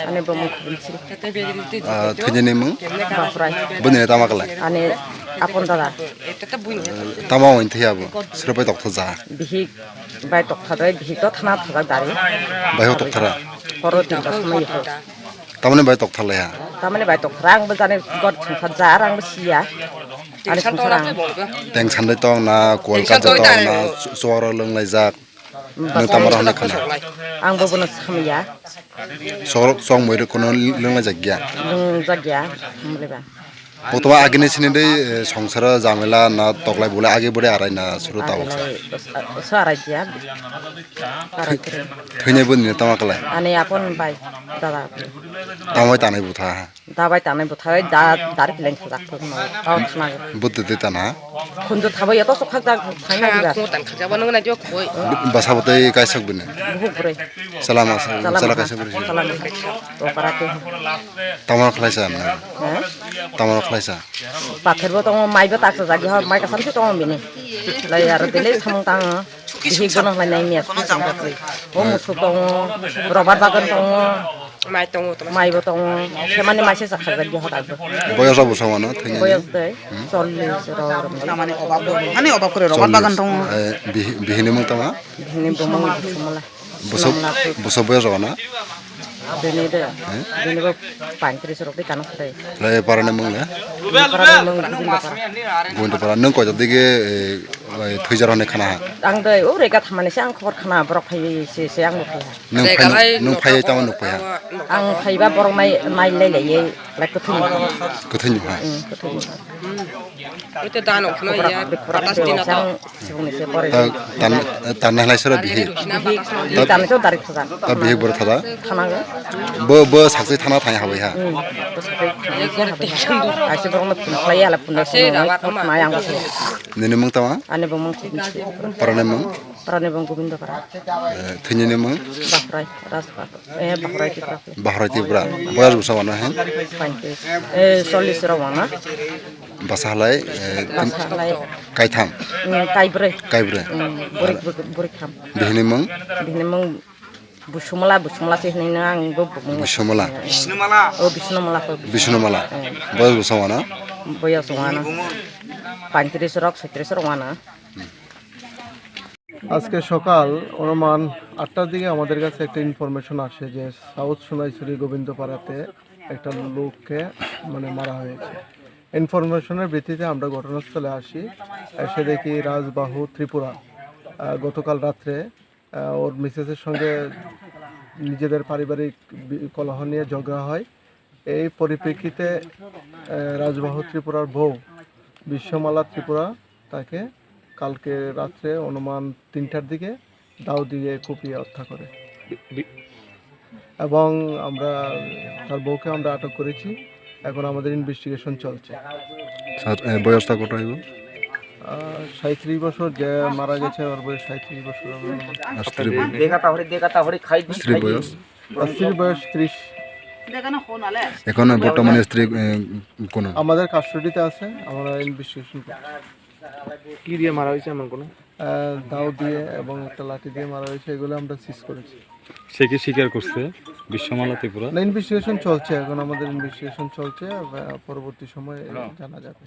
Ane bamuk bilsi. Tujene mung Bafurai. bunyi tama kalai. Ane apon dada. Tama wan tiya bu. Serupai dokter zah. Bihi bai tok thadai bihi to thana thada dari. Bayu dokter. Koro tinggal sama itu. Tamane bayu dokter lah ya. Tamane bai tok rang bezane god sungsat jarang besia. Ane sungsarang. Teng sandai tong na Kolkata tong na suara leng lezak. Neng tamarah nak kena. Ang bobono samya. Song moire kono leng lezak ya. Lung jagya mulai ba. Potwa agni sini deh songsara jamela na toklai boleh age boleh arai na suruh tahu. Suara dia. Karakter. Tujene bunyi tama kalai. Ane apon bai dada. Tamai tanai butha. Dabai tanai buthai da dari pilang khajak tu no. Kau khna. Buddha de tanah. Khunju thabo ya to sokhak da thaina diga. Basa butai kaisak bunyi. Buhu pure. Salam kaisa bunyi. Salam. To parate. Tamar kalai sa na. Ha? Tamar kalai sa. Pakhir bo tong mai ba tak sa jagi ha mai ka samsi tong bini. Lai ar dile samung tang. Bihi gono lai nai nias. O musu tong robar bagan tong. Mai bo tong semane masih sakha jagi ha tak. Boyas abu sama na. Boyas deh. Solli sero. Ani obab kore robar bagan tong. Bihini mung tama. Bini bomong sumala. Buso boyas abu na. Bini deh. Bini bo pantri sero di kanan deh. Lai parane mung le. Parane mung bini ba. Gundu para neng kau jadi ke tujar hone kana. Ang deh. Oh reka thamane siang khor khana borok phai siang bo phai. Neng phai tama nuk phai. Ang phai ba borok mai le le ye lai kuthun. Kuthun ha. Kuthun. Itu tanah kena ya, atas tina tu. Tanah lai sera bihi. Bihi tanah itu dari thada. Ta bihi ber thada. Thana ga. Bo saksi thana thanya habai ha. Asyik borok nak phai ala punai semua mai yang betul. Nene mung tama. Ane bomong Parane mung. parane bang Gobindo para. Tujene mung. Bahrai ras bahrai kita. Bahrai tibra. Boyas busa wana hen. Pantes. Solis rawana. Basahlai. Basahlai. Kaitam. Kaibre. Kaibre. Burik ham. Bihini mung. Bihini mung. Busumala sih ni nang Busumala. Oh Bisnumala. Bisnumala. Boyas busa wana. Boyas wana. Pantris rock setris wana. আজকে সকাল অনুমান ৮টার দিকে আমাদের কাছে একটা information আসে যে south Sonaichhari গোবিন্দপাড়াতে একটা লোককে মারা হয়েছে। ইনফরমেশনের ভিত্তিতে আমরা ঘটনাস্থলে আসি, এসে দেখি রাজবাহু ত্রিপুরা গতকাল রাত্রে ওর মিসেসের সঙ্গে নিজেদের পারিবারিক কলহ নিয়ে ঝগড়া হয়। এই পরিপ্রেক্ষিতে রাজবাহু ত্রিপুরার বউ বিশ্বমালা ত্রিপুরা তাকে কালকে রাত্রে অনুমান ৩টার দিকে দাও দিয়ে কুপিয়ে হত্যা করে এবং আমরা তার বউকে আমরা আটক করেছি। এখন আমাদের ইনভেস্টিগেশন চলছে। বয়সটা কত হইব? ৩৭ বছর, যে মারা গেছে ওর বয়স ৩৭ বছর হবে। স্ত্রীর বয়স ৩০। এখন বর্তমানে স্ত্রী কোন আমাদের কাস্টডিতে আছে, আমরা ইনভেস্টিগেশন করছি। কি দিয়ে মারা হয়েছে এমন কোনো? দাও দিয়ে এবং একটা লাঠি দিয়ে মারা হয়েছে, এগুলো আমরা সিজ করেছি। সে কি স্বীকার করছে বিশ্বমালা ত্রিপুরা? না, ইনভেস্টিগেশন চলছে, এখন আমাদের ইনভেস্টিগেশন চলছে, পরবর্তী সময়ে জানা যাবে।